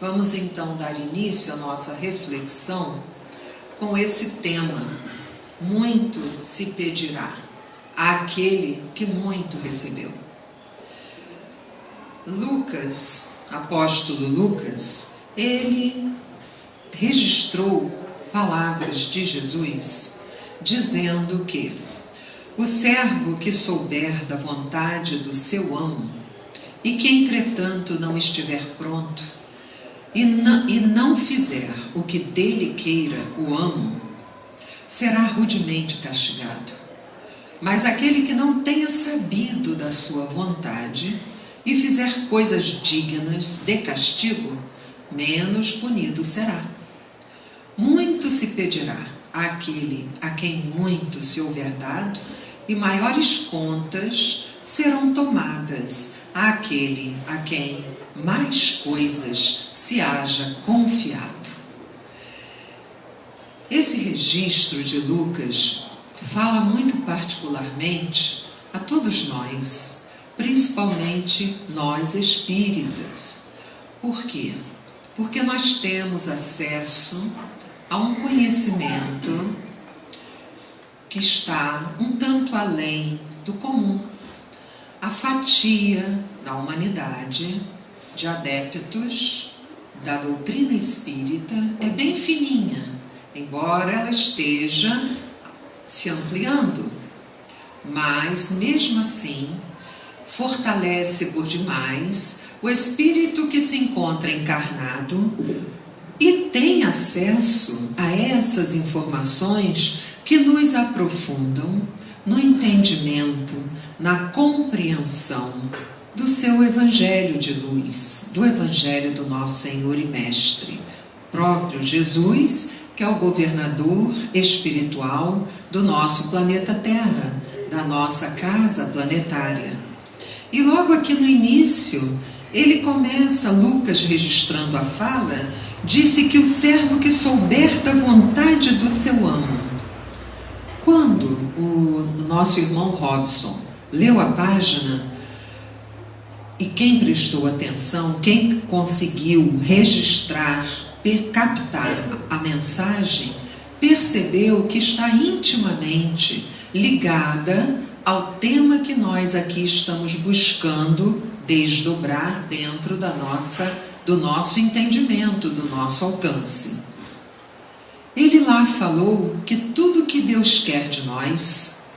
Vamos então dar início à nossa reflexão com esse tema: muito se pedirá àquele que muito recebeu. Lucas, apóstolo Lucas, ele registrou palavras de Jesus dizendo que o servo que souber da vontade do seu amo e que entretanto não estiver pronto e não fizer o que dele queira o amo, será rudemente castigado. Mas aquele que não tenha sabido da sua vontade e fizer coisas dignas de castigo, menos punido será. Muito se pedirá àquele a quem muito se houver dado, e maiores contas serão tomadas àquele a quem mais coisas se haja confiado. Esse registro de Lucas fala muito particularmente a todos nós, principalmente nós espíritas. Por quê? Porque nós temos acesso a um conhecimento que está um tanto além do comum. A fatia da humanidade de adeptos da doutrina espírita é bem fininha, embora ela esteja se ampliando, mas mesmo assim fortalece por demais o espírito que se encontra encarnado e tem acesso a essas informações que nos aprofundam no entendimento, na compreensão do seu Evangelho de luz, do Evangelho do nosso Senhor e Mestre, próprio Jesus, que é o governador espiritual do nosso planeta Terra, da nossa casa planetária. E logo aqui no início, ele começa, Lucas registrando a fala, disse que o servo que souber da vontade do seu amo. Quando o nosso irmão Robson leu a página, e quem prestou atenção, quem conseguiu registrar, captar a mensagem, percebeu que está intimamente ligada ao tema que nós aqui estamos buscando desdobrar dentro do nosso entendimento, do nosso alcance. Ele lá falou que tudo que Deus quer de nós,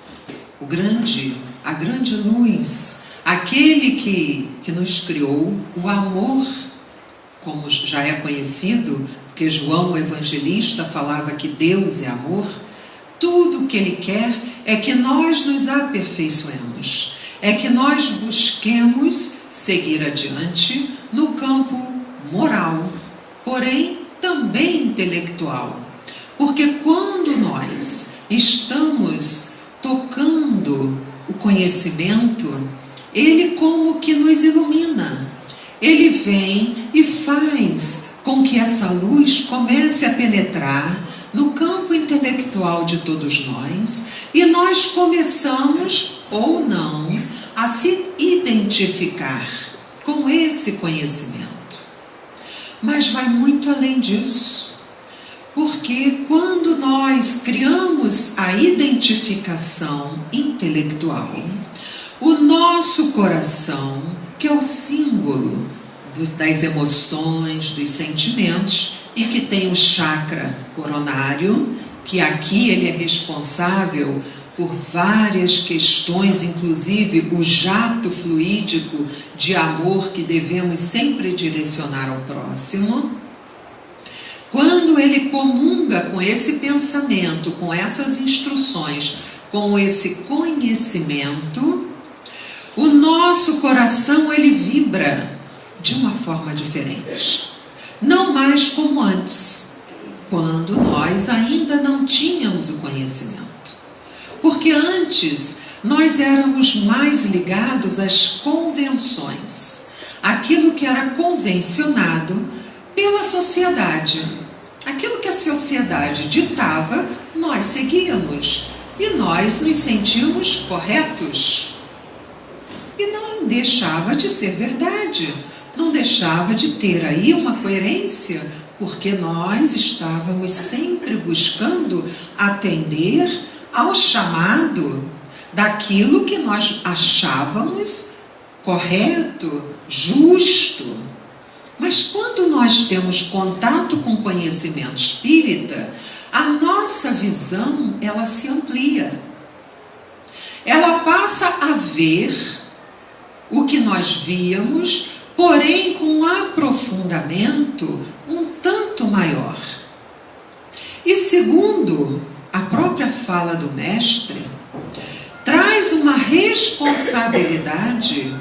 a grande luz, aquele que nos criou, o amor, como já é conhecido, porque João o evangelista falava que Deus é amor, tudo o que ele quer é que nós nos aperfeiçoemos, é que nós busquemos seguir adiante no campo moral, porém também intelectual. Porque quando nós estamos tocando o conhecimento, ele como que nos ilumina. Ele vem e faz com que essa luz comece a penetrar no campo intelectual de todos nós e nós começamos, ou não, a se identificar com esse conhecimento. Mas vai muito além disso. Porque quando nós criamos a identificação intelectual, o nosso coração, que é o símbolo das emoções, dos sentimentos, e que tem o chakra coronário, que aqui ele é responsável por várias questões, inclusive o jato fluídico de amor que devemos sempre direcionar ao próximo. Quando ele comunga com esse pensamento, com essas instruções, com esse conhecimento, o nosso coração ele vibra de uma forma diferente. Não mais como antes, quando nós ainda não tínhamos o conhecimento. Porque antes nós éramos mais ligados às convenções, aquilo que era convencionado pela sociedade. Aquilo que a sociedade ditava, nós seguíamos. E nós nos sentíamos corretos. E não deixava de ser verdade. não deixava de ter aí uma coerência, porque nós estávamos sempre buscando atender ao chamado daquilo que nós achávamos correto, justo. Mas quando nós temos contato com o conhecimento espírita, a nossa visão, ela se amplia. Ela passa a ver o que nós víamos, porém com um aprofundamento um tanto maior. E segundo a própria fala do mestre, traz uma responsabilidade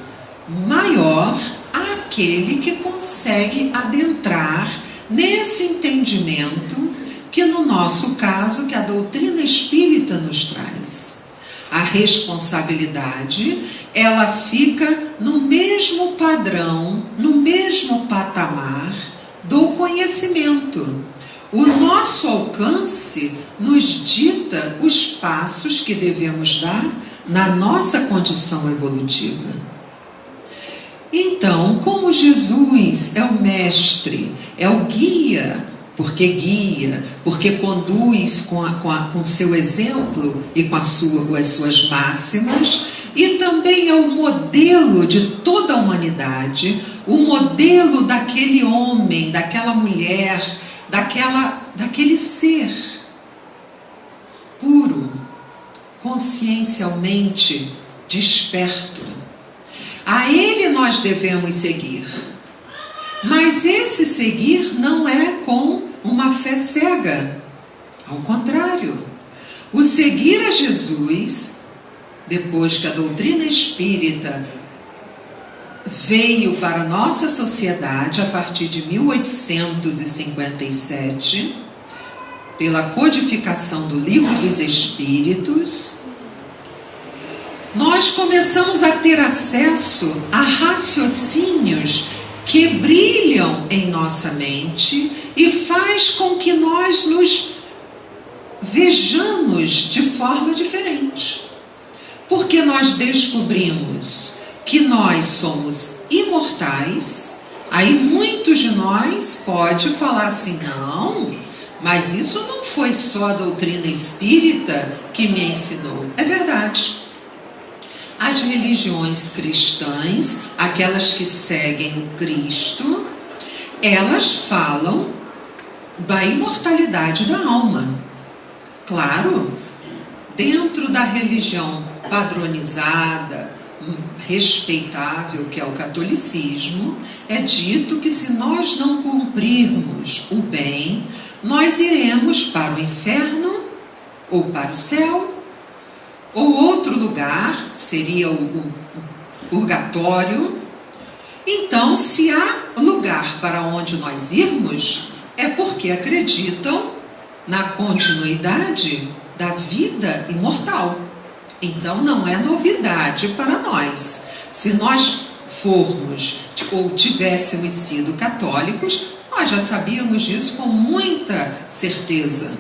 maior àquele que consegue adentrar nesse entendimento que, no nosso caso, que a doutrina espírita nos traz. A responsabilidade, ela fica no mesmo padrão, no mesmo patamar do conhecimento. O nosso alcance nos dita os passos que devemos dar na nossa condição evolutiva. Então, como Jesus é o mestre, é o guia, porque conduz com seu exemplo e com as suas máximas, e também é o modelo de toda a humanidade, o modelo daquele homem, daquela mulher, daquele ser puro, consciencialmente desperto. A ele nós devemos seguir. Mas esse seguir não é com uma fé cega. Ao contrário, o seguir a Jesus, depois que a doutrina espírita veio para a nossa sociedade a partir de 1857, pela codificação do Livro dos Espíritos, nós começamos a ter acesso a raciocínios que brilham em nossa mente e faz com que nós nos vejamos de forma diferente. Porque nós descobrimos que nós somos imortais. Aí muitos de nós podem falar assim, não, mas isso não foi só a doutrina espírita que me ensinou. É verdade. As religiões cristãs, aquelas que seguem o Cristo, elas falam da imortalidade da alma. Claro, dentro da religião padronizada, respeitável, que é o catolicismo, é dito que se nós não cumprirmos o bem, nós iremos para o inferno ou para o céu, ou outro lugar, seria o purgatório. Então, se há lugar para onde nós irmos, é porque acreditam na continuidade da vida imortal. Então, não é novidade para nós. Se nós formos ou tivéssemos sido católicos, nós já sabíamos disso com muita certeza.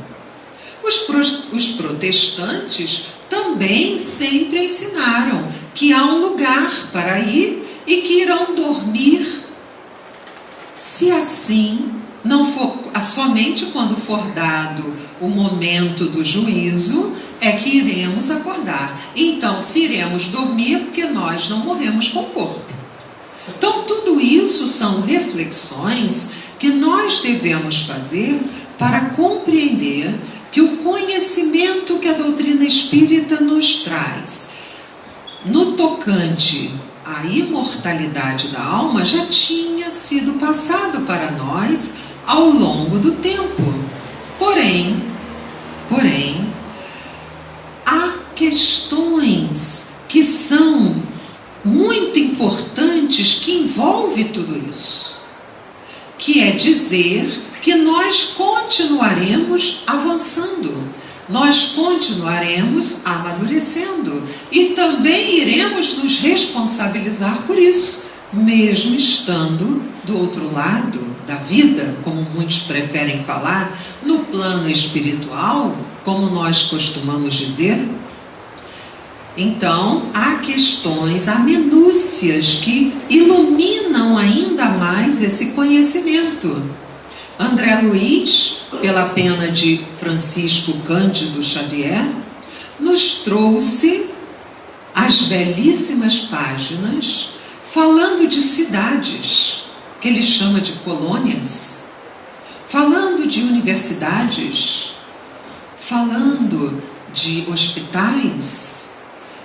Os protestantes também sempre ensinaram que há um lugar para ir e que irão dormir, se assim não for, somente quando for dado o momento do juízo é que iremos acordar. Então, se iremos dormir, porque nós não morremos com o corpo. Então, tudo isso são reflexões que nós devemos fazer para compreender que o conhecimento que a doutrina espírita nos traz, no tocante à imortalidade da alma, já tinha sido passado para nós ao longo do tempo. Porém, há questões que são muito importantes que envolvem tudo isso, que é dizer que nós continuaremos avançando, nós continuaremos amadurecendo e também iremos nos responsabilizar por isso, mesmo estando do outro lado da vida, como muitos preferem falar, no plano espiritual, como nós costumamos dizer. Então, há questões, há minúcias que iluminam ainda mais esse conhecimento. André Luiz, pela pena de Francisco Cândido Xavier, nos trouxe as belíssimas páginas falando de cidades, que ele chama de colônias, falando de universidades, falando de hospitais,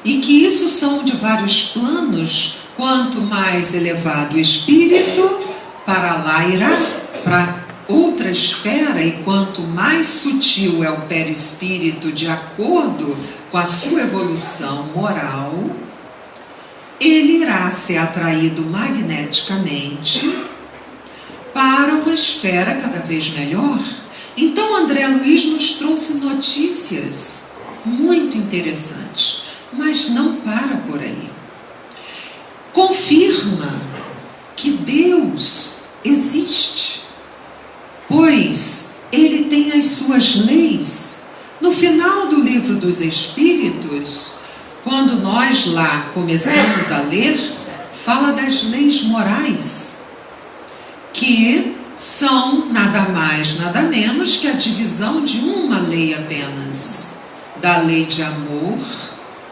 e que isso são de vários planos. Quanto mais elevado o espírito, para lá irá, para outra esfera, e quanto mais sutil é o perispírito, de acordo com a sua evolução moral, ele irá ser atraído magneticamente para uma esfera cada vez melhor. Então André Luiz nos trouxe notícias muito interessantes, mas não para por aí. Confirma que Deus existe, pois Ele tem as suas leis. No final do Livro dos Espíritos, quando nós lá começamos a ler, fala das leis morais, que são nada mais, nada menos que a divisão de uma lei apenas, da lei de amor,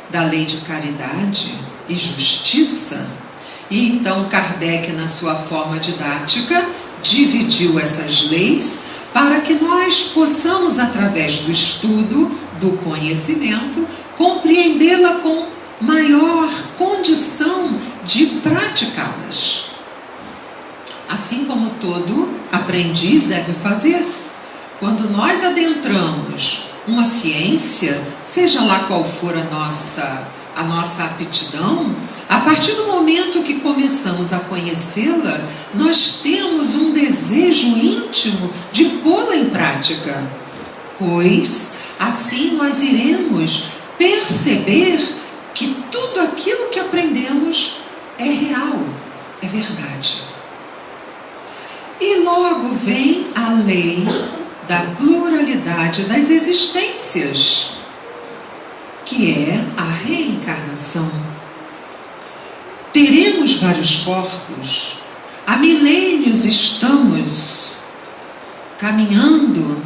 da lei de caridade e justiça. E então Kardec, na sua forma didática, dividiu essas leis para que nós possamos, através do estudo, do conhecimento, compreendê-la com maior condição de praticá-las. Assim como todo aprendiz deve fazer. Quando nós adentramos uma ciência, seja lá qual for a nossa aptidão, a partir do momento que começamos a conhecê-la, nós temos um desejo íntimo de pô-la em prática, pois assim nós iremos perceber que tudo aquilo que aprendemos é real, é verdade. E logo vem a lei da pluralidade das existências, que é a reencarnação. Teremos vários corpos. Há milênios estamos caminhando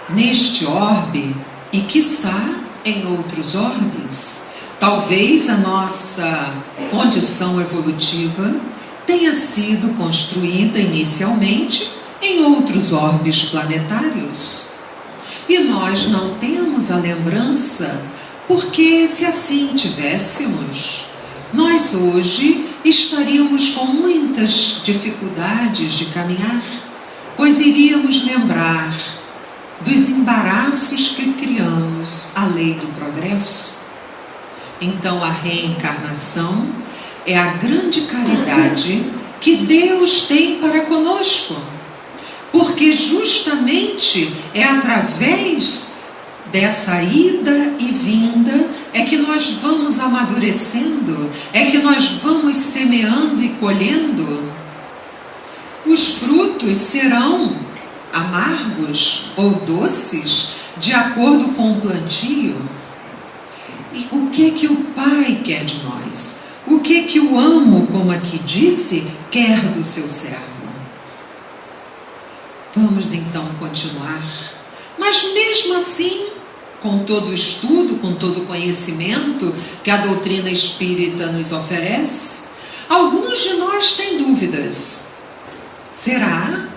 neste orbe e, quiçá, em outros orbes. Talvez a nossa condição evolutiva tenha sido construída inicialmente em outros orbes planetários. E nós não temos a lembrança, porque se assim tivéssemos, nós hoje estaríamos com muitas dificuldades de caminhar, pois iríamos lembrar dos embaraços que criamos à lei do progresso. Então a reencarnação é a grande caridade que Deus tem para conosco, porque justamente é através dessa ida e vinda é que nós vamos amadurecendo, é que nós vamos semeando e colhendo. Os frutos serão amargos ou doces, de acordo com o plantio. E o que o Pai quer de nós? O que o amo, como aqui disse, quer do seu servo? Vamos então continuar. Mas mesmo assim, com todo o estudo, com todo o conhecimento que a doutrina espírita nos oferece, alguns de nós têm dúvidas. Será?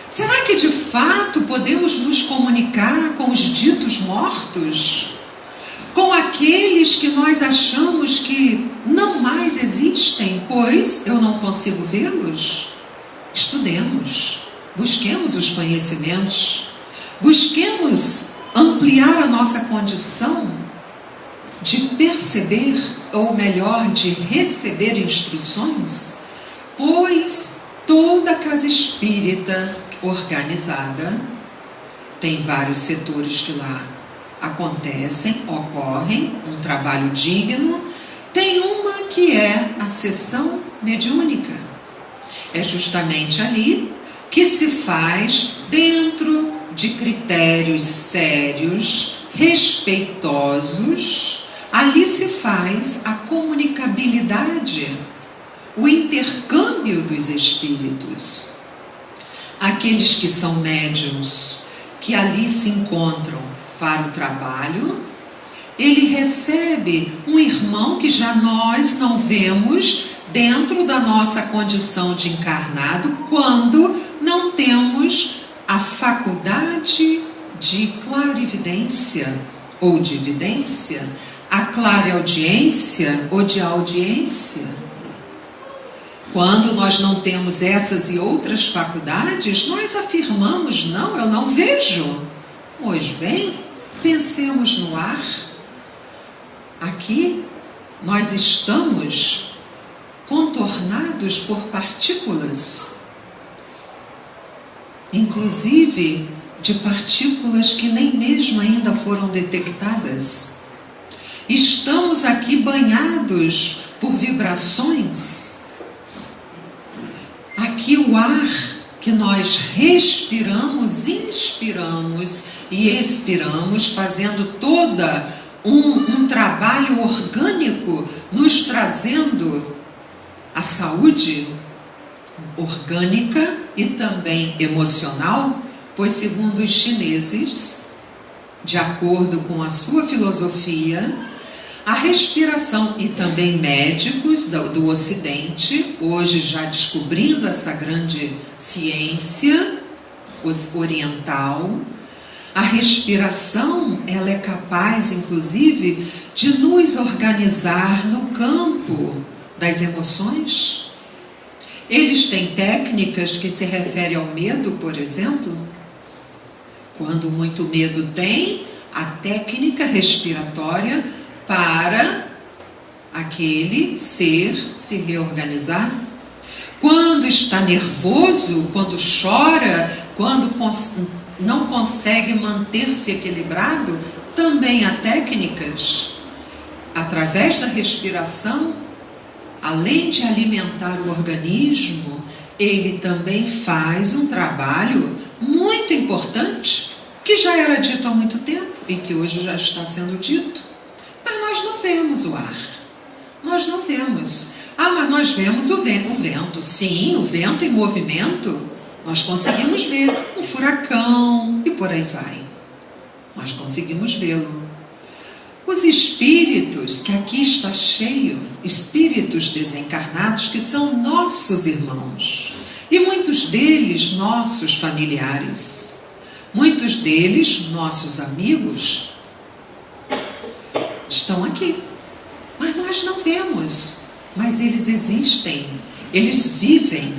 Será que de fato podemos nos comunicar com os ditos mortos? Com aqueles que nós achamos que não mais existem, pois eu não consigo vê-los? Estudemos, busquemos os conhecimentos, busquemos ampliar a nossa condição de perceber, ou melhor, de receber instruções, pois toda casa espírita organizada tem vários setores que lá acontecem, ocorrem, um trabalho digno. Tem uma que é a sessão mediúnica. É justamente ali que se faz, dentro de critérios sérios, respeitosos, Ali se faz a comunicabilidade, o intercâmbio dos espíritos. Aqueles que são médiuns, que ali se encontram para o trabalho, ele recebe um irmão que já nós não vemos dentro da nossa condição de encarnado, quando não temos a faculdade de clarividência ou de vidência, a clareaudiência ou de audiência. Quando nós não temos essas e outras faculdades, nós afirmamos: não, eu não vejo. Pois bem, pensemos no ar. Aqui nós estamos contornados por partículas, inclusive de partículas que nem mesmo ainda foram detectadas. Estamos aqui banhados por vibrações. Aqui o ar que nós respiramos, inspiramos e expiramos, fazendo toda um trabalho orgânico, nos trazendo a saúde orgânica e também emocional, pois segundo os chineses, de acordo com a sua filosofia, a respiração, e também médicos do Ocidente, hoje já descobrindo essa grande ciência oriental, a respiração, ela é capaz, inclusive, de nos organizar no campo das emoções. Eles têm técnicas que se referem ao medo, por exemplo. Quando muito medo tem, a técnica respiratória para aquele ser se reorganizar. Quando está nervoso, quando chora, quando não consegue manter-se equilibrado, também há técnicas. Através da respiração, além de alimentar o organismo, ele também faz um trabalho muito importante, que já era dito há muito tempo e que hoje já está sendo dito. Mas nós não vemos o ar. Nós não vemos. Mas nós vemos o vento. Sim, o vento em movimento. Nós conseguimos ver um furacão e por aí vai. Nós conseguimos vê-lo. Os espíritos, que aqui está cheio, espíritos desencarnados, que são nossos irmãos. E muitos deles nossos familiares. Muitos deles nossos amigos. Estão aqui. Mas nós não vemos. Mas eles existem. Eles vivem.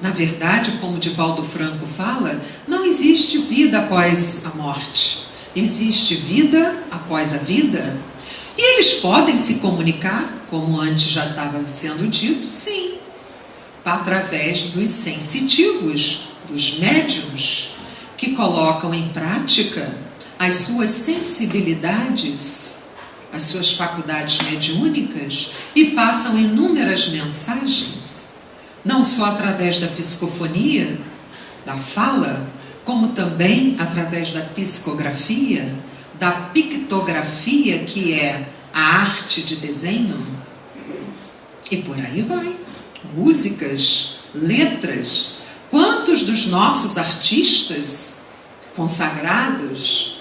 Na verdade, como Divaldo Franco fala, não existe vida após a morte. Existe vida após a vida. E eles podem se comunicar, como antes já estava sendo dito, sim, através dos sensitivos, dos médiuns, que colocam em prática as suas sensibilidades, as suas faculdades mediúnicas e passam inúmeras mensagens, não só através da psicofonia, da fala, como também através da psicografia, da pictografia, que é a arte de desenho, e por aí vai. Músicas, letras. Quantos dos nossos artistas consagrados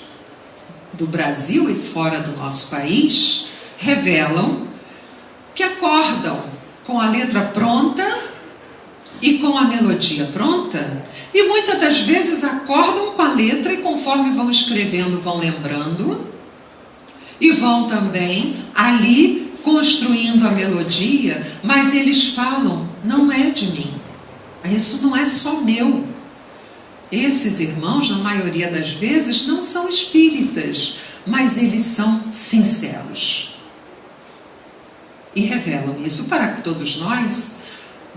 do Brasil e fora do nosso país revelam que acordam com a letra pronta e com a melodia pronta, e muitas das vezes acordam com a letra e conforme vão escrevendo, vão lembrando, e vão também ali construindo a melodia, mas eles falam: não é de mim, isso não é só meu. Esses irmãos, na maioria das vezes, não são espíritas, mas eles são sinceros e revelam isso para todos nós.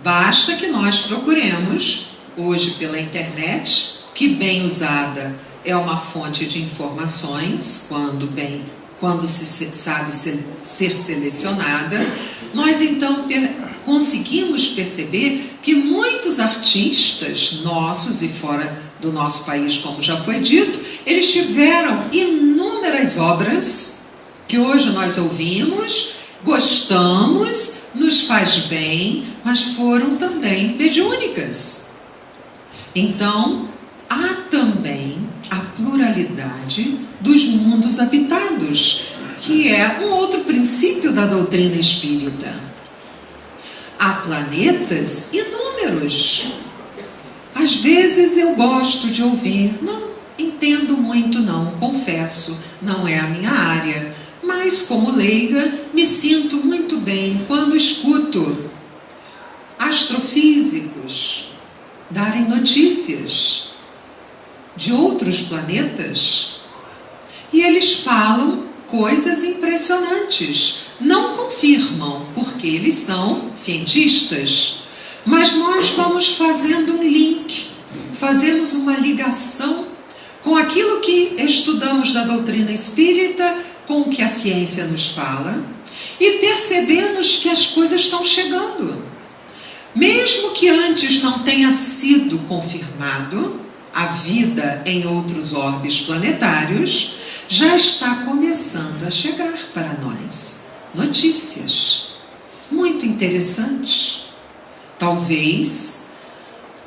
Basta que nós procuremos, hoje pela internet, que bem usada é uma fonte de informações, quando se sabe ser selecionada, nós então conseguimos perceber que muitos artistas nossos e fora do nosso país, como já foi dito, eles tiveram inúmeras obras que hoje nós ouvimos, gostamos, nos faz bem, mas foram também mediúnicas. Então, há também a pluralidade dos mundos habitados, que é um outro princípio da doutrina espírita. Há planetas inúmeros. Às vezes eu gosto de ouvir, não entendo muito não, confesso, não é a minha área, mas como leiga me sinto muito bem quando escuto astrofísicos darem notícias de outros planetas e eles falam coisas impressionantes. Não confirmam, porque eles são cientistas, mas nós vamos fazendo um link, fazemos uma ligação com aquilo que estudamos da doutrina espírita, com o que a ciência nos fala, e percebemos que as coisas estão chegando. Mesmo que antes não tenha sido confirmado a vida em outros orbes planetários, já está começando a chegar para nós notícias muito interessantes. Talvez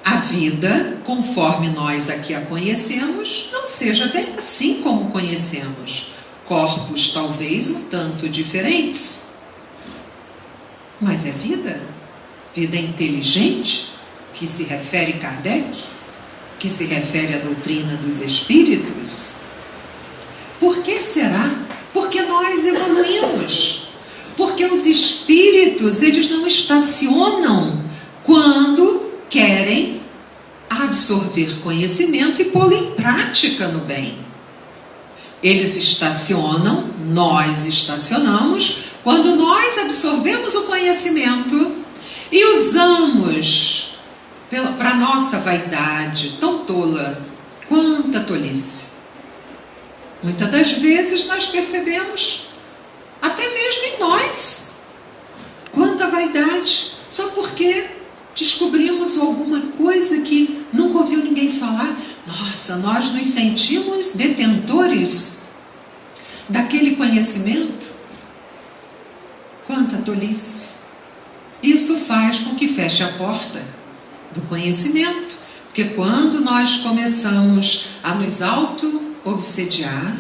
a vida, conforme nós aqui a conhecemos, não seja bem assim como conhecemos. Corpos talvez um tanto diferentes. Mas é vida? Vida inteligente, que se refere Kardec, que se refere à doutrina dos espíritos. Por que será? Porque nós evoluímos. Porque os espíritos, eles não estacionam quando querem absorver conhecimento e pô-lo em prática no bem. Eles estacionam, nós estacionamos, quando nós absorvemos o conhecimento e usamos para nossa vaidade tão tola. Quanta tolice! Muitas das vezes nós percebemos, até mesmo em nós, quanta vaidade, só porque descobrimos alguma coisa que nunca ouviu ninguém falar. Nossa, nós nos sentimos detentores daquele conhecimento. Quanta tolice! Isso faz com que feche a porta do conhecimento, porque quando nós começamos a nos auto-obsediar,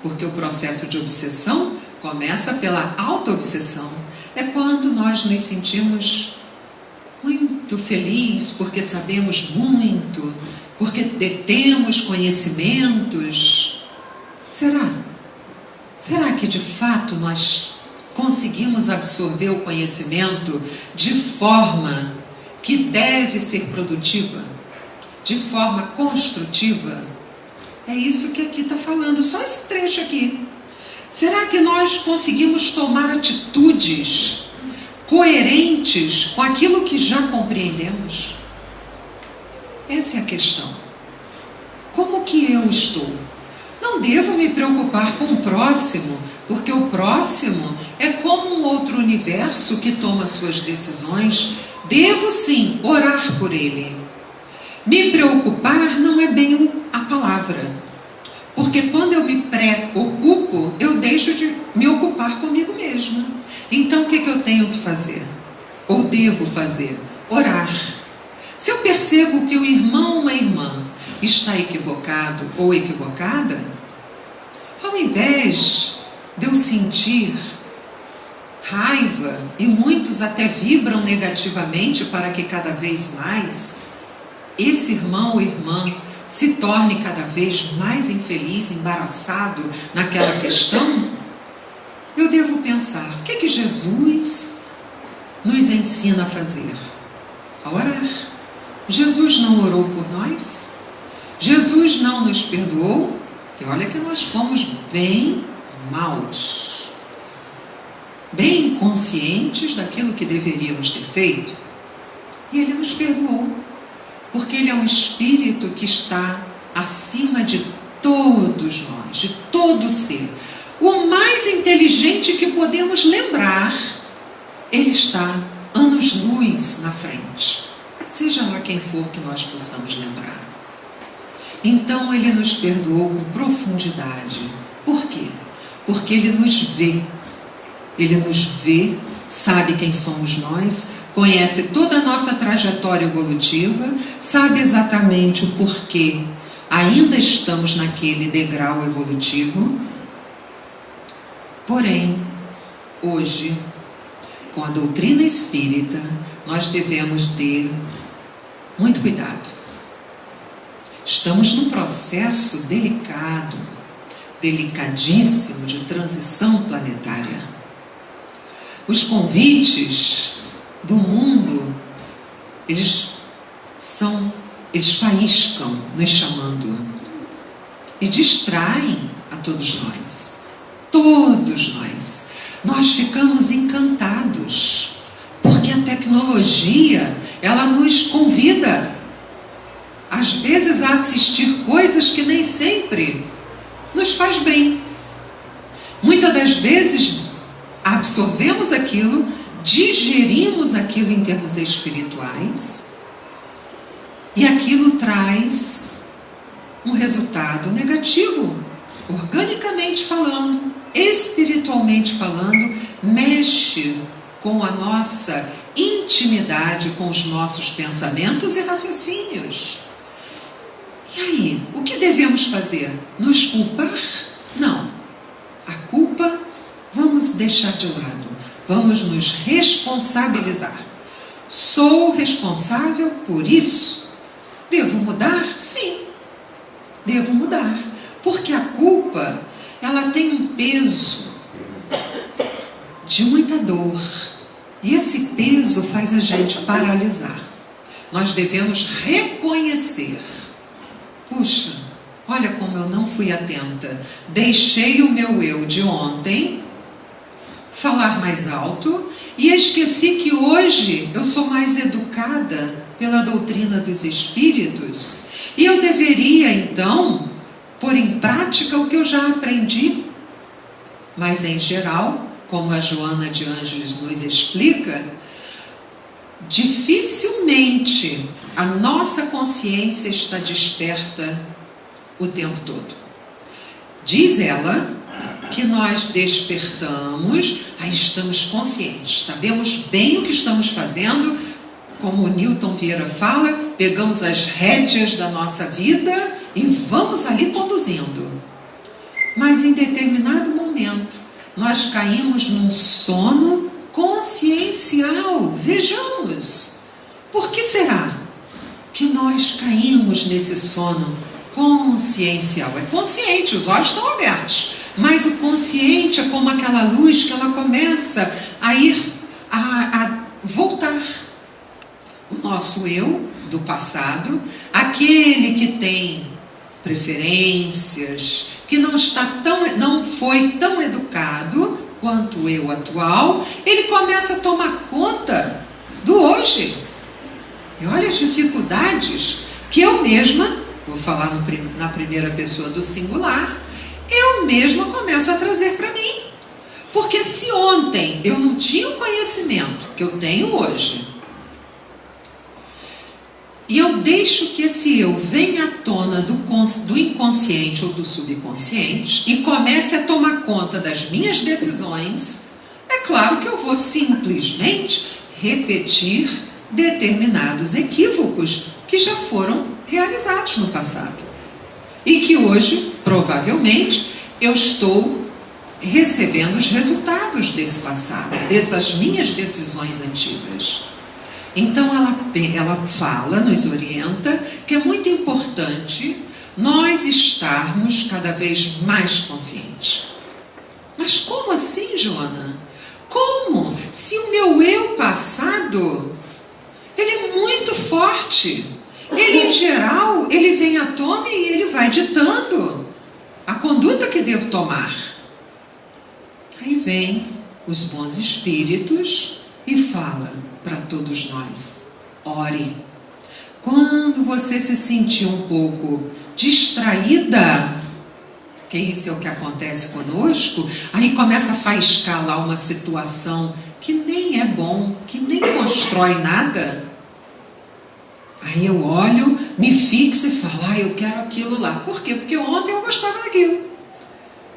porque o processo de obsessão começa pela auto-obsessão, é quando nós nos sentimos muito felizes, porque sabemos muito, porque detemos conhecimentos. Será que de fato nós conseguimos absorver o conhecimento de forma que deve ser produtiva, de forma construtiva? É isso que aqui está falando, só esse trecho aqui. Será que nós conseguimos tomar atitudes coerentes com aquilo que já compreendemos? Essa é a questão. Como que eu estou? Não devo me preocupar com o próximo, porque o próximo é como um outro universo que toma suas decisões. Devo sim orar por ele. Me preocupar não é bem a palavra, porque quando eu me preocupo, eu deixo de me ocupar comigo mesma. Então o que eu tenho que fazer? Ou devo fazer? Orar. Se eu percebo que o irmão ou uma irmã está equivocado ou equivocada, ao invés de eu sentir raiva, e muitos até vibram negativamente para que cada vez mais esse irmão ou irmã se torne cada vez mais infeliz, embaraçado naquela questão, eu devo pensar, o que Jesus nos ensina a fazer? A orar. Jesus não orou por nós? Jesus não nos perdoou? E olha que nós fomos bem maus, bem conscientes daquilo que deveríamos ter feito. E Ele nos perdoou, porque Ele é um Espírito que está acima de todos nós, de todo ser. O mais inteligente que podemos lembrar, Ele está anos-luz na frente, seja lá quem for que nós possamos lembrar. Então Ele nos perdoou com profundidade. Por quê? porque Ele nos vê. Ele nos vê, sabe quem somos nós, conhece toda a nossa trajetória evolutiva, sabe exatamente o porquê ainda estamos naquele degrau evolutivo. Porém, hoje, com a doutrina espírita, nós devemos ter muito cuidado. Estamos num processo delicado, delicadíssimo de transição planetária. Os convites do mundo, eles faiscam nos chamando e distraem a todos nós. Todos nós. Nós ficamos encantados, porque a tecnologia, ela nos convida, às vezes, a assistir coisas que nem sempre nos faz bem. Muitas das vezes, absorvemos aquilo, digerimos aquilo em termos espirituais, e aquilo traz um resultado negativo, organicamente falando, espiritualmente falando, mexe com a nossa intimidade, com os nossos pensamentos e raciocínios. E aí, o que devemos fazer? Nos culpar? Não. A culpa, vamos deixar de lado. Vamos nos responsabilizar. Sou responsável por isso? Devo mudar? Sim. Devo mudar. Porque a culpa, ela tem um peso de muita dor. E esse peso faz a gente paralisar. Nós devemos reconhecer. Puxa, olha como eu não fui atenta. Deixei o meu eu de ontem falar mais alto e esqueci que hoje eu sou mais educada pela doutrina dos espíritos e eu deveria então pôr em prática o que eu já aprendi. Mas em geral, como a Joana de Ângeles nos explica, dificilmente a nossa consciência está desperta o tempo todo. Diz ela que nós despertamos, aí estamos conscientes, sabemos bem o que estamos fazendo, como o Newton Vieira fala, pegamos as rédeas da nossa vida e vamos ali conduzindo. Mas em determinado momento, nós caímos num sono consciencial. Vejamos, por que será que nós caímos nesse sono consciencial? É consciente, os olhos estão abertos, mas o consciente é como aquela luz que ela começa a voltar. O nosso eu do passado, aquele que tem preferências, que não foi tão educado quanto o eu atual, ele começa a tomar conta do hoje. E olha as dificuldades que eu mesma, vou falar na primeira pessoa do singular, eu mesma começo a trazer para mim. Porque se ontem eu não tinha o conhecimento que eu tenho hoje, e eu deixo que esse eu venha à tona do inconsciente ou do subconsciente e comece a tomar conta das minhas decisões, é claro que eu vou simplesmente repetir determinados equívocos que já foram realizados no passado. E que hoje, provavelmente, eu estou recebendo os resultados desse passado, dessas minhas decisões antigas. Então ela fala, nos orienta, que é muito importante nós estarmos cada vez mais conscientes. Mas como assim, Joana? Como? Se o meu eu passado, ele é muito forte. Ele, em geral, ele vem à tona e ele vai ditando a conduta que devo tomar. Aí vem os bons espíritos e fala para todos nós: ore. Quando você se sentir um pouco distraída, que isso é o que acontece conosco, aí começa a faiscar lá uma situação que nem é bom, que nem constrói nada. Aí eu olho, me fixo e falo: eu quero aquilo lá. Por quê? Porque ontem eu gostava daquilo.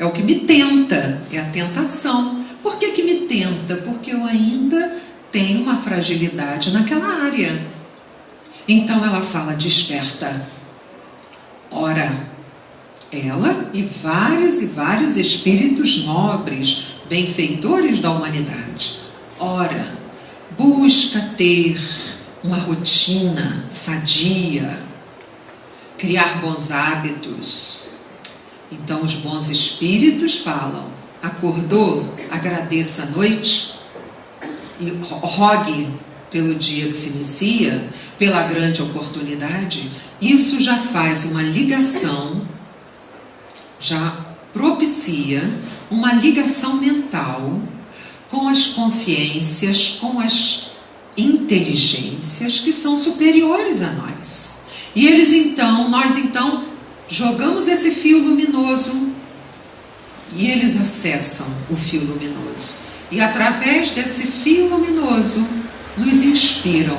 É o que me tenta, é a tentação. Por que que me tenta? Porque eu ainda tenho uma fragilidade naquela área. Então ela fala, desperta. Ora, ela e vários espíritos nobres, benfeitores da humanidade. Ora, busca ter uma rotina sadia, criar bons hábitos. Então os bons espíritos falam, acordou, agradeça a noite e rogue pelo dia que se inicia, pela grande oportunidade. Isso já faz uma ligação, já propicia uma ligação mental com as consciências, com as inteligências que são superiores a nós. E nós então jogamos esse fio luminoso e eles acessam o fio luminoso. E através desse fio luminoso nos inspiram.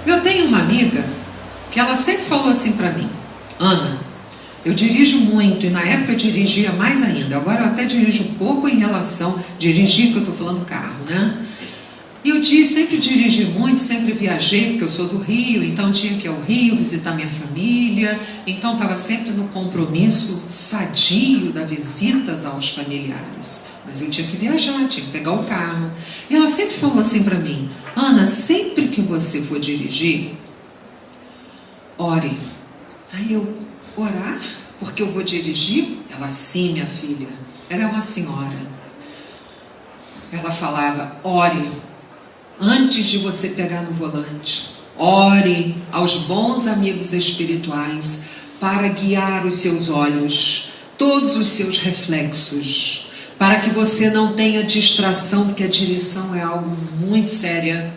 Eu tenho uma amiga que ela sempre falou assim para mim, Ana, eu dirijo muito, e na época eu dirigia mais ainda, agora eu até dirijo pouco em relação, dirigir, que eu estou falando carro, né? E eu sempre dirigi muito, sempre viajei, porque eu sou do Rio, então tinha que ir ao Rio visitar minha família, então estava sempre no compromisso sadio das visitas aos familiares. Mas eu tinha que viajar, tinha que pegar o carro. E ela sempre falou assim para mim, Ana, sempre que você for dirigir, ore. Aí eu, orar? Porque eu vou dirigir? Ela, sim, minha filha. Ela é uma senhora. Ela falava, ore. Antes de você pegar no volante, ore aos bons amigos espirituais para guiar os seus olhos, todos os seus reflexos, para que você não tenha distração, porque a direção é algo muito sério.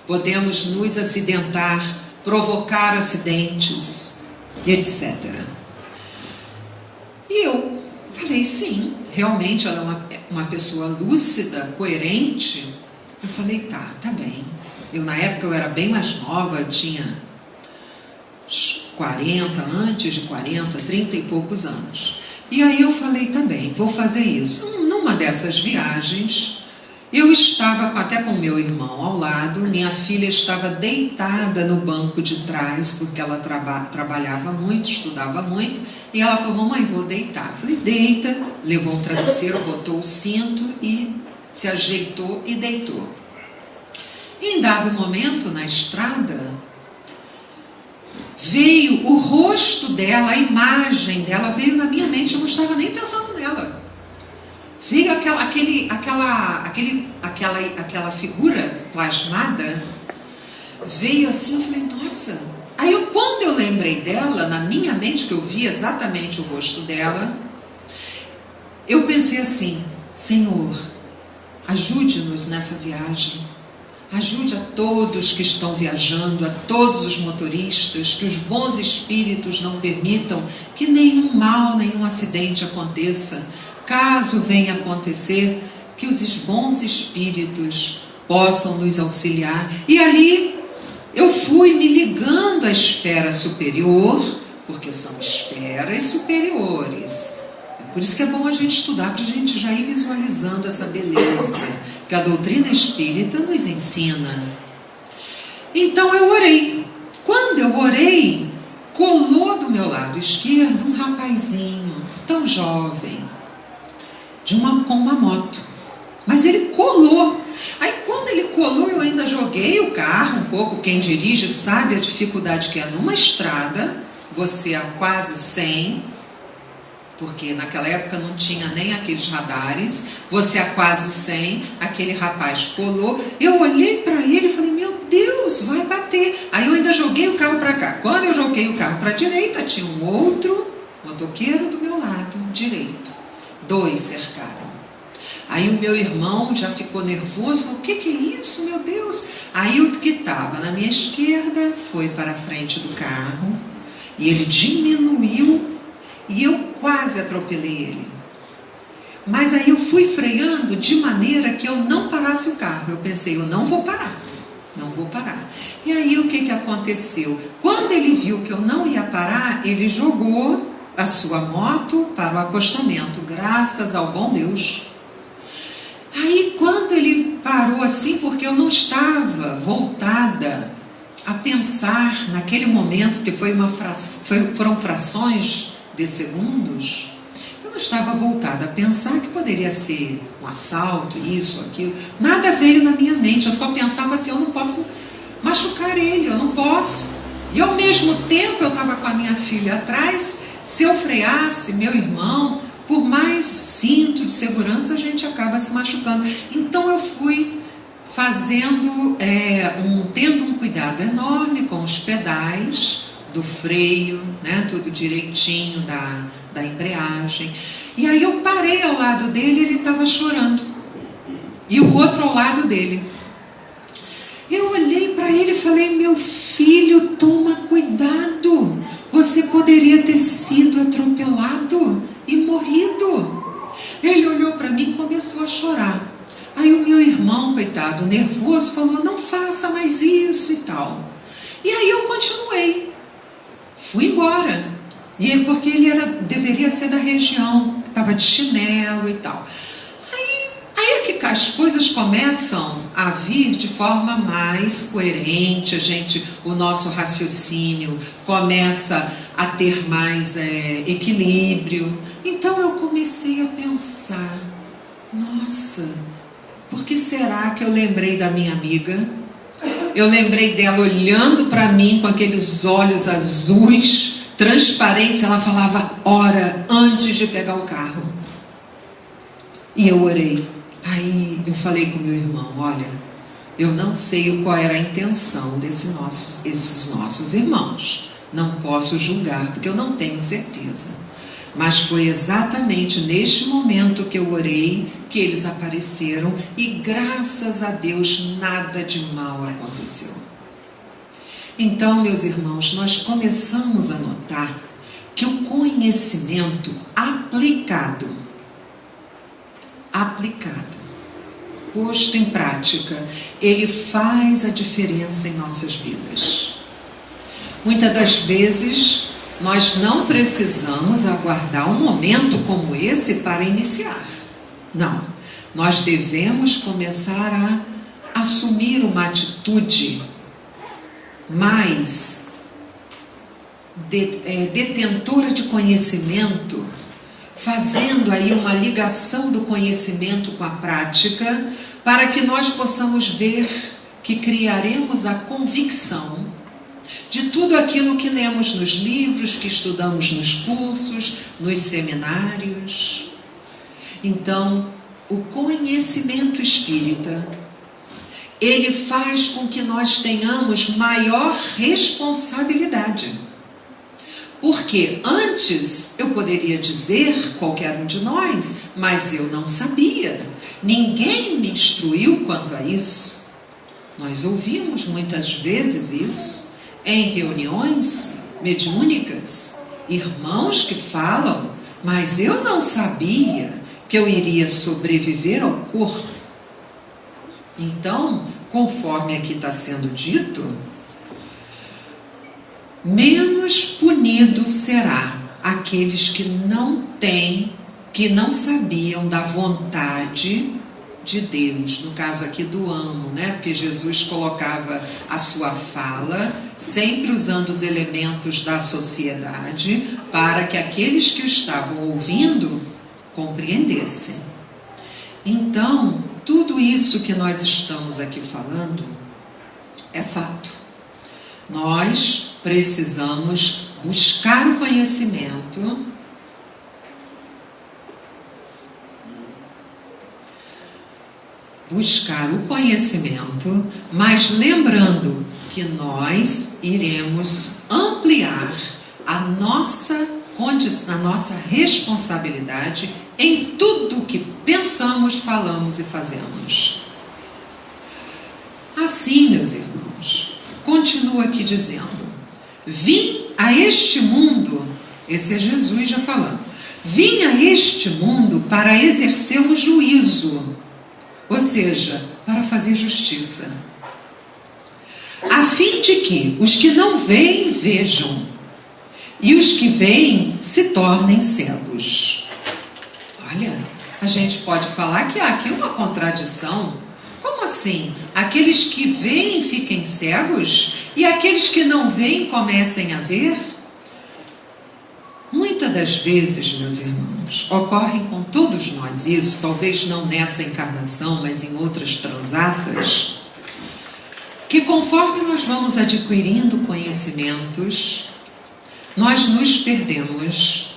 Podemos nos acidentar, provocar acidentes, etc. E eu falei, sim, realmente ela é uma pessoa lúcida, coerente. Eu falei, tá bem. Na época eu era bem mais nova, eu tinha 40, antes de 40, 30 e poucos anos. E aí eu falei, tá bem, vou fazer isso. Numa dessas viagens, eu estava até com meu irmão ao lado, minha filha estava deitada no banco de trás, porque ela trabalhava muito, estudava muito, e ela falou, mamãe, vou deitar. Eu falei, deita, levou um travesseiro, botou o cinto e se ajeitou e deitou. E em dado momento, na estrada, veio o rosto dela, a imagem dela veio na minha mente, eu não estava nem pensando nela. Veio aquela figura plasmada, veio assim, eu falei, nossa. Aí quando eu lembrei dela, na minha mente, que eu vi exatamente o rosto dela, eu pensei assim, Senhor, ajude-nos nessa viagem, ajude a todos que estão viajando, a todos os motoristas, que os bons espíritos não permitam que nenhum mal, nenhum acidente aconteça. Caso venha acontecer, que os bons espíritos possam nos auxiliar. E ali eu fui me ligando à esfera superior, porque são esferas superiores. Por isso que é bom a gente estudar, para a gente já ir visualizando essa beleza que a doutrina espírita nos ensina. Então eu orei. Quando eu orei, colou do meu lado esquerdo um rapazinho, tão jovem, com uma moto. Mas ele colou. Aí quando ele colou, eu ainda joguei o carro um pouco. Quem dirige sabe a dificuldade que é numa estrada, você a quase 100, porque naquela época não tinha nem aqueles radares, você a quase 100, aquele rapaz colou, eu olhei para ele e falei, meu Deus, vai bater. Aí eu ainda joguei o carro para cá. Quando eu joguei o carro para a direita, tinha um outro motoqueiro do meu lado direito. 2 cercaram. Aí o meu irmão já ficou nervoso, falou, o que é isso, meu Deus? Aí o que estava na minha esquerda foi para a frente do carro, e ele diminuiu, e eu quase atropelei ele. Mas aí eu fui freando de maneira que eu não parasse o carro. Eu pensei, eu não vou parar. E aí o que aconteceu? Quando ele viu que eu não ia parar, ele jogou a sua moto para o acostamento, graças ao bom Deus. Aí quando ele parou assim, porque eu não estava voltada a pensar naquele momento, que foram frações de segundos, eu não estava voltada a pensar que poderia ser um assalto, isso, aquilo, nada veio na minha mente, eu só pensava assim, eu não posso machucar ele, eu não posso. E ao mesmo tempo eu estava com a minha filha atrás, se eu freasse, meu irmão, por mais cinto de segurança, a gente acaba se machucando. Então eu fui fazendo, tendo um cuidado enorme com os pedais do freio, né, tudo direitinho, da embreagem. E aí eu parei ao lado dele e ele estava chorando. E o outro ao lado dele. Eu olhei para ele e falei, meu filho, toma cuidado. Você poderia ter sido atropelado e morrido. Ele olhou para mim e começou a chorar. Aí o meu irmão, coitado, nervoso, falou, não faça mais isso e tal. E aí eu continuei. Fui embora. E porque ele deveria ser da região, estava de chinelo e tal. Aí é que as coisas começam a vir de forma mais coerente, o nosso raciocínio começa a ter mais equilíbrio. Então eu comecei a pensar, nossa, por que será que eu lembrei da minha amiga? Eu lembrei dela olhando para mim com aqueles olhos azuis, transparentes, ela falava, ora, antes de pegar o carro. E eu orei. Aí eu falei com meu irmão, olha, eu não sei qual era a intenção desses nossos irmãos. Não posso julgar, porque eu não tenho certeza. Mas foi exatamente neste momento que eu orei, que eles apareceram e graças a Deus nada de mal aconteceu. Então, meus irmãos, nós começamos a notar que o conhecimento aplicado, posto em prática, ele faz a diferença em nossas vidas. Muitas das vezes, nós não precisamos aguardar um momento como esse para iniciar. Não, nós devemos começar a assumir uma atitude mais detentora de conhecimento, fazendo aí uma ligação do conhecimento com a prática, para que nós possamos ver que criaremos a convicção de tudo aquilo que lemos nos livros, que estudamos nos cursos, nos seminários. Então, o conhecimento espírita, ele faz com que nós tenhamos maior responsabilidade. Porque antes eu poderia dizer, qualquer um de nós, mas eu não sabia. Ninguém me instruiu quanto a isso. Nós ouvimos muitas vezes isso em reuniões mediúnicas. Irmãos que falam, mas eu não sabia que eu iria sobreviver ao corpo. Então, conforme aqui está sendo dito, menos punido será aqueles que não sabiam da vontade de Deus, no caso aqui do amo, né? Porque Jesus colocava a sua fala sempre usando os elementos da sociedade para que aqueles que o estavam ouvindo compreendessem. Então, tudo isso que nós estamos aqui falando é fato. Nós precisamos buscar o conhecimento, mas lembrando que nós iremos ampliar a nossa responsabilidade em tudo que pensamos, falamos e fazemos. Assim, meus irmãos, continua aqui dizendo, vim a este mundo, esse é Jesus já falando, vim a este mundo para exercer o juízo, ou seja, para fazer justiça, a fim de que os que não veem, vejam, e os que veem se tornem cegos. Olha, a gente pode falar que há aqui uma contradição. Como assim? Aqueles que veem fiquem cegos e aqueles que não veem comecem a ver? Muitas das vezes, meus irmãos, ocorre com todos nós isso, talvez não nessa encarnação, mas em outras transatas, que conforme nós vamos adquirindo conhecimentos, nós nos perdemos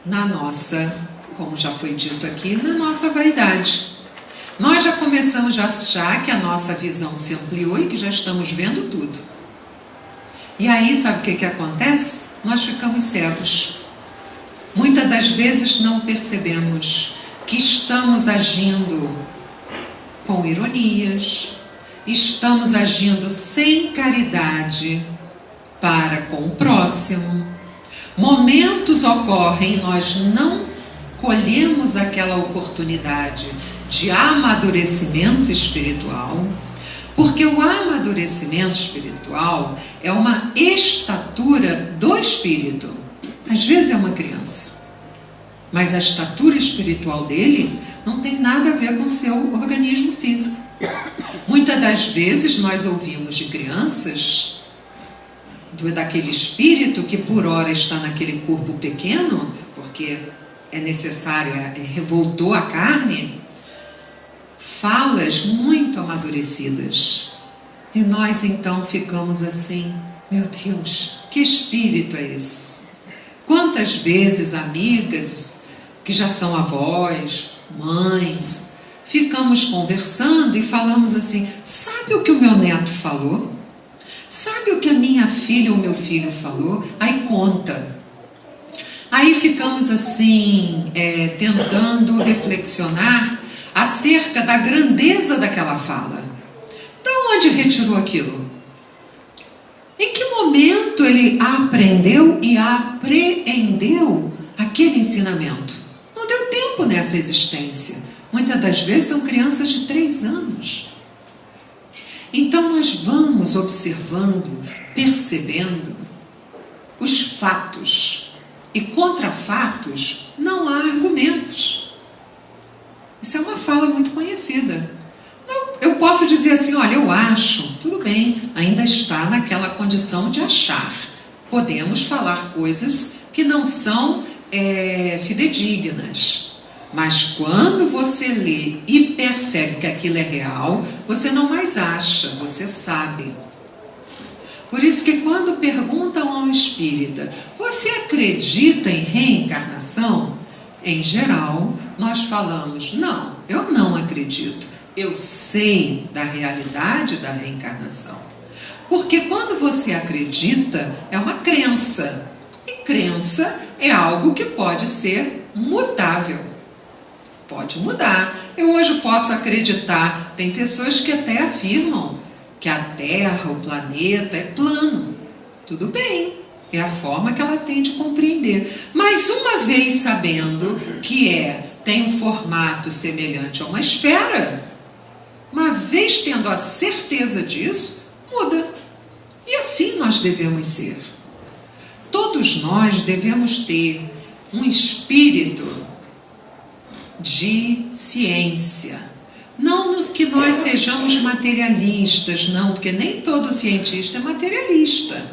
na nossa, como já foi dito aqui, na nossa vaidade. Nós já começamos a achar que a nossa visão se ampliou e que já estamos vendo tudo. E aí, sabe o que acontece? Nós ficamos cegos. Muitas das vezes não percebemos que estamos agindo com ironias, estamos agindo sem caridade para com o próximo. Momentos ocorrem e nós não colhemos aquela oportunidade de amadurecimento espiritual, porque o amadurecimento espiritual é uma estatura do espírito. Às vezes é uma criança, mas a estatura espiritual dele não tem nada a ver com o seu organismo físico. Muitas das vezes nós ouvimos de crianças, daquele espírito que por hora está naquele corpo pequeno, porque é necessário, revoltou a carne, falas muito amadurecidas. E nós então ficamos assim, meu Deus, que espírito é esse? Quantas vezes amigas que já são avós, mães, ficamos conversando e falamos assim, sabe o que o meu neto falou? Sabe o que a minha filha ou meu filho falou? Aí conta. Aí ficamos assim, tentando reflexionar acerca da grandeza daquela fala. De onde retirou aquilo? Em que momento ele aprendeu e apreendeu aquele ensinamento? Não deu tempo nessa existência. Muitas das vezes são crianças de 3 anos. Então nós vamos observando, percebendo os fatos. E contra fatos não há argumentos. Isso é uma fala muito conhecida. Eu posso dizer assim, olha, eu acho, tudo bem, ainda está naquela condição de achar. Podemos falar coisas que não são fidedignas. Mas quando você lê e percebe que aquilo é real, você não mais acha, você sabe. Por isso que quando perguntam ao espírita, você acredita em reencarnação? Em geral, nós falamos, não, eu não acredito. Eu sei da realidade da reencarnação. Porque quando você acredita, é uma crença. E crença é algo que pode ser mutável. Pode mudar. Eu hoje posso acreditar, tem pessoas que até afirmam que a Terra, o planeta é plano. Tudo bem, é a forma que ela tem de compreender. Mas uma vez sabendo que tem um formato semelhante a uma esfera, uma vez tendo a certeza disso, muda. E assim nós devemos ser. Todos nós devemos ter um espírito de ciência. Não que nós sejamos materialistas, não, porque nem todo cientista é materialista.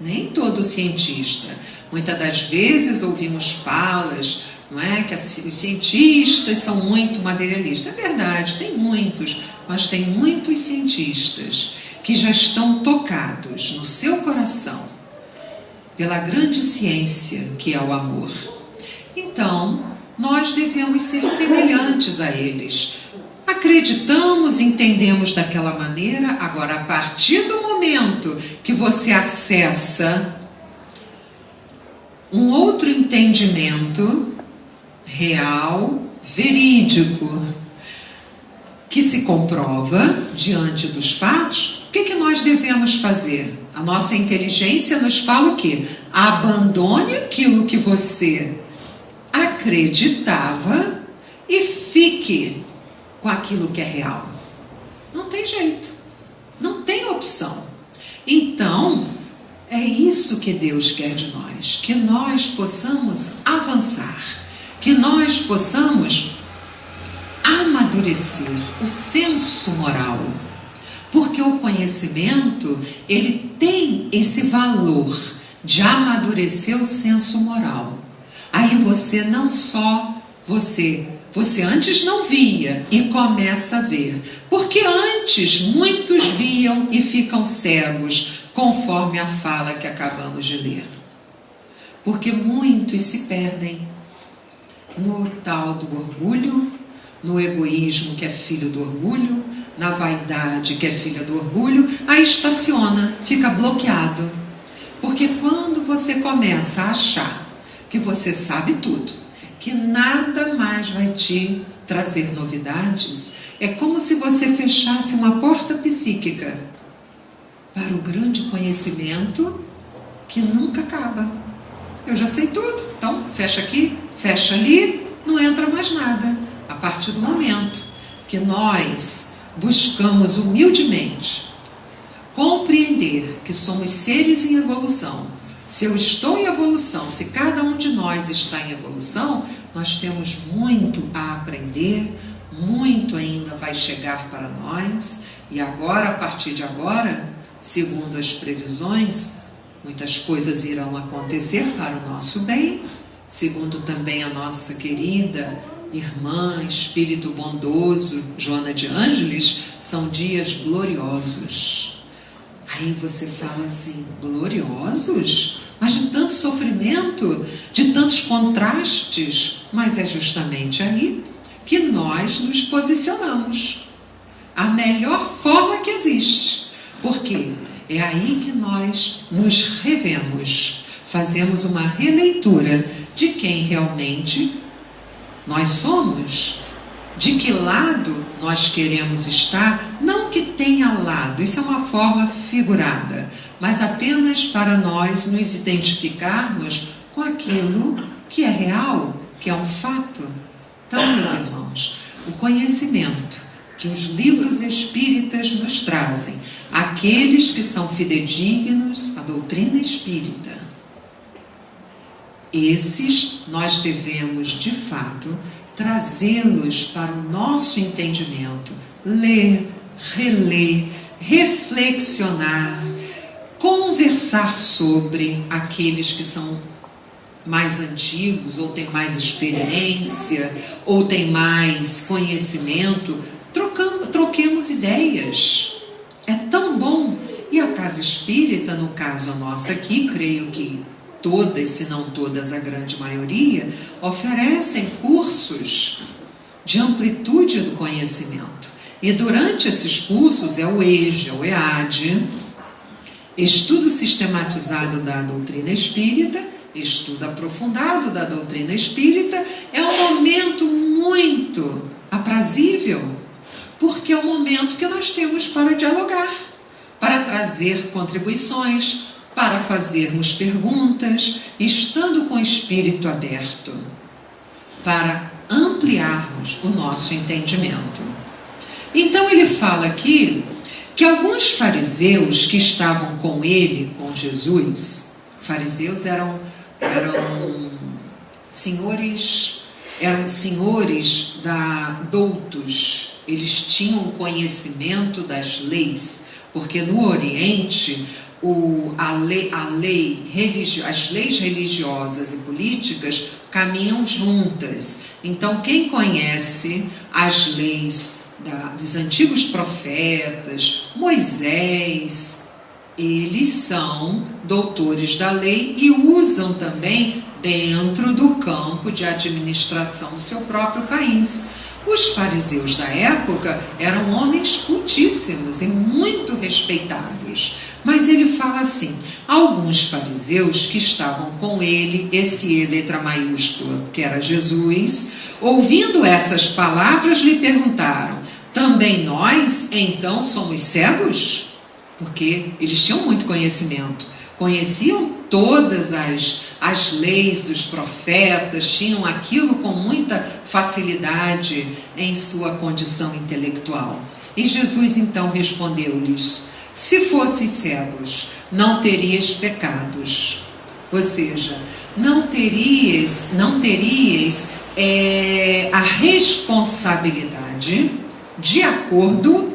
Nem todo cientista. Muitas das vezes ouvimos falas, não é, que os cientistas são muito materialistas. É verdade, tem muitos, mas tem muitos cientistas que já estão tocados no seu coração pela grande ciência que é o amor. Então, nós devemos ser semelhantes a eles. Acreditamos, entendemos daquela maneira. Agora, a partir do momento que você acessa um outro entendimento real, verídico, que se comprova diante dos fatos, o que nós devemos fazer? A nossa inteligência nos fala o quê? Abandone aquilo que você acreditava e fique com aquilo que é real. Não tem jeito, não tem opção. Então, é isso que Deus quer de nós, que nós possamos avançar, que nós possamos amadurecer o senso moral, porque o conhecimento, ele tem esse valor de amadurecer o senso moral. Aí você não só, você antes não via e começa a ver, porque antes muitos viam e ficam cegos, conforme a fala que acabamos de ler. Porque muitos se perdem no tal do orgulho, no egoísmo que é filho do orgulho, na vaidade que é filha do orgulho, aí estaciona, fica bloqueado. Porque quando você começa a achar que você sabe tudo, que nada mais vai te trazer novidades, é como se você fechasse uma porta psíquica para o grande conhecimento que nunca acaba. Eu já sei tudo, então fecha aqui, fecha ali, não entra mais nada. A partir do momento que nós buscamos humildemente compreender que somos seres em evolução, se eu estou em evolução, se cada um de nós está em evolução, nós temos muito a aprender, muito ainda vai chegar para nós, e agora, a partir de agora, segundo as previsões, muitas coisas irão acontecer para o nosso bem, segundo também a nossa querida irmã, espírito bondoso, Joana de Ângeles, são dias gloriosos. Aí você fala assim, gloriosos? Mas de tanto sofrimento, de tantos contrastes, mas é justamente aí que nós nos posicionamos. A melhor forma que existe. Porque é aí que nós nos revemos, fazemos uma releitura de quem realmente nós somos, de que lado nós queremos estar, não que tenha lado, isso é uma forma figurada, mas apenas para nós nos identificarmos com aquilo que é real, que é um fato. Então, meus irmãos, o conhecimento que os livros espíritas nos trazem, aqueles que são fidedignos à doutrina espírita, esses nós devemos, de fato, trazê-los para o nosso entendimento, ler, reler, reflexionar, conversar sobre aqueles que são mais antigos, ou têm mais experiência, ou têm mais conhecimento, troquemos ideias. É tão bom. E a Casa Espírita, no caso a nossa aqui, creio que todas, se não todas, a grande maioria, oferecem cursos de amplitude do conhecimento. E durante esses cursos é o EJA, o EAD, estudo sistematizado da doutrina espírita, estudo aprofundado da doutrina espírita, é um momento muito aprazível, porque é o momento que nós temos para dialogar, para trazer contribuições, para fazermos perguntas, estando com o espírito aberto, para ampliarmos o nosso entendimento. Então ele fala aqui que alguns fariseus que estavam com ele, com Jesus, fariseus eram senhores doutos, eles tinham conhecimento das leis, porque no Oriente as leis religiosas e políticas caminham juntas. Então quem conhece as leis dos antigos profetas, Moisés, eles são doutores da lei e usam também dentro do campo de administração do seu próprio país. Os fariseus da época eram homens cultíssimos e muito respeitados. Mas ele fala assim, alguns fariseus que estavam com ele, esse E, letra maiúscula, que era Jesus, ouvindo essas palavras, lhe perguntaram, também nós, então, somos cegos? Porque eles tinham muito conhecimento, conheciam todas as leis dos profetas, tinham aquilo com muita facilidade em sua condição intelectual. E Jesus então respondeu-lhes, se fossem cegos, não terias pecados. Ou seja, não terias a responsabilidade de acordo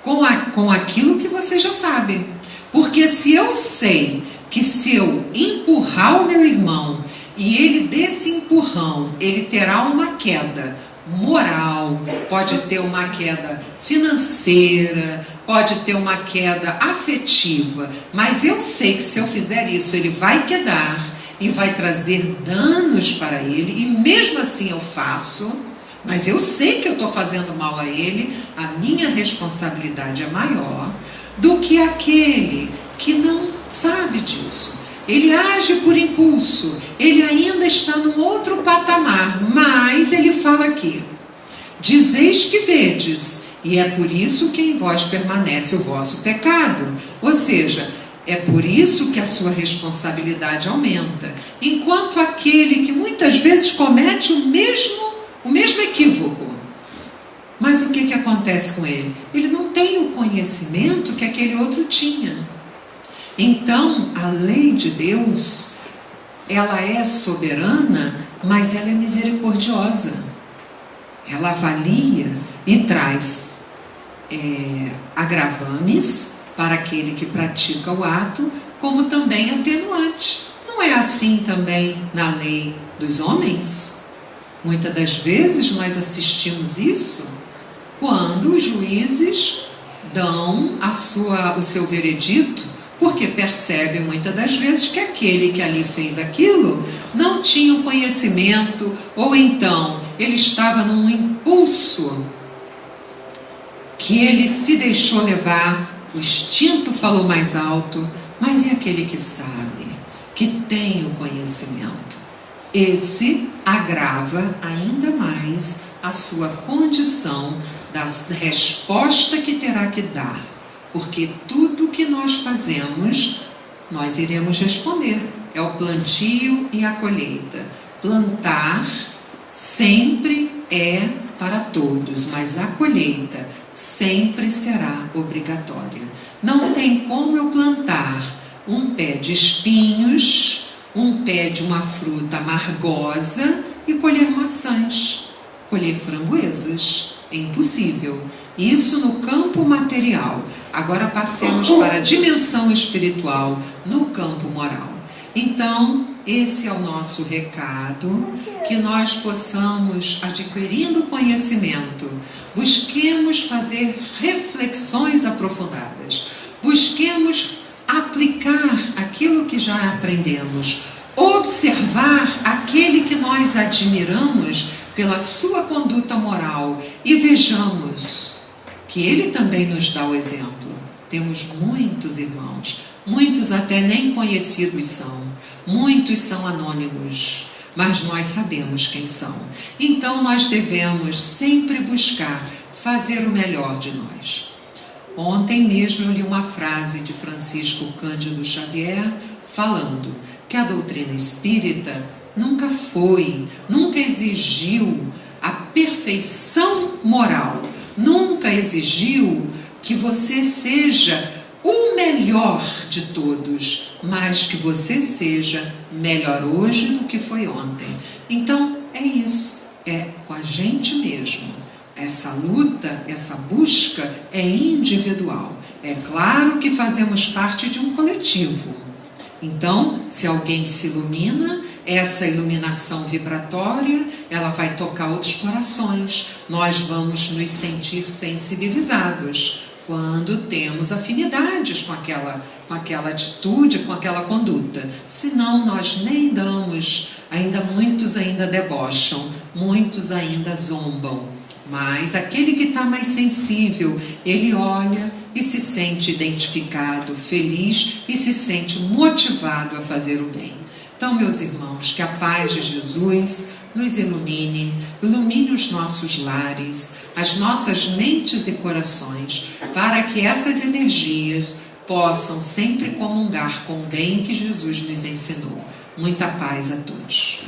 com aquilo que você já sabe. Porque se eu sei que se eu empurrar o meu irmão e ele desse empurrão, ele terá uma queda moral, pode ter uma queda financeira, pode ter uma queda afetiva, mas eu sei que se eu fizer isso, ele vai quedar e vai trazer danos para ele, e mesmo assim eu faço, mas eu sei que eu estou fazendo mal a ele, a minha responsabilidade é maior do que aquele que não sabe disso. Ele age por impulso, ele ainda está num outro patamar, mas ele fala aqui: dizeis que vedes, e é por isso que em vós permanece o vosso pecado. Ou seja, é por isso que a sua responsabilidade aumenta. Enquanto aquele que muitas vezes comete o mesmo equívoco, mas o que acontece com ele? Ele não tem o conhecimento que aquele outro tinha. Então, a lei de Deus, ela é soberana, mas ela é misericordiosa. Ela avalia e traz agravames para aquele que pratica o ato, como também atenuante. Não é assim também na lei dos homens? Muitas das vezes nós assistimos isso quando os juízes dão o seu veredito, porque percebe muitas das vezes que aquele que ali fez aquilo não tinha o conhecimento, ou então ele estava num impulso que ele se deixou levar, o instinto falou mais alto. Mas e aquele que sabe, que tem o conhecimento? Esse agrava ainda mais a sua condição da resposta que terá que dar. Porque tudo que nós fazemos, nós iremos responder. É o plantio e a colheita. Plantar sempre é para todos, mas a colheita sempre será obrigatória. Não tem como eu plantar um pé de espinhos, um pé de uma fruta amargosa e colher maçãs, colher framboesas. É impossível. Isso no campo material. Agora passemos para a dimensão espiritual, no campo moral. Então, esse é o nosso recado, que nós possamos, adquirindo conhecimento, busquemos fazer reflexões aprofundadas, busquemos aplicar aquilo que já aprendemos, observar aquele que nós admiramos pela sua conduta moral e vejamos que ele também nos dá o exemplo. Temos muitos irmãos, muitos até nem conhecidos são, muitos são anônimos, mas nós sabemos quem são. Então nós devemos sempre buscar fazer o melhor de nós. Ontem mesmo eu li uma frase de Francisco Cândido Xavier falando que a doutrina espírita nunca exigiu a perfeição moral, nunca exigiu que você seja o melhor de todos, mas que você seja melhor hoje do que foi ontem. Então é isso, é com a gente mesmo. Essa luta, essa busca é individual. É claro que fazemos parte de um coletivo. Então, se alguém se ilumina, essa iluminação vibratória, ela vai tocar outros corações. Nós vamos nos sentir sensibilizados quando temos afinidades com aquela atitude, com aquela conduta. Senão nós nem damos, muitos ainda debocham, muitos ainda zombam. Mas aquele que está mais sensível, ele olha e se sente identificado, feliz e se sente motivado a fazer o bem. Então, meus irmãos, que a paz de Jesus nos ilumine os nossos lares, as nossas mentes e corações, para que essas energias possam sempre comungar com o bem que Jesus nos ensinou. Muita paz a todos.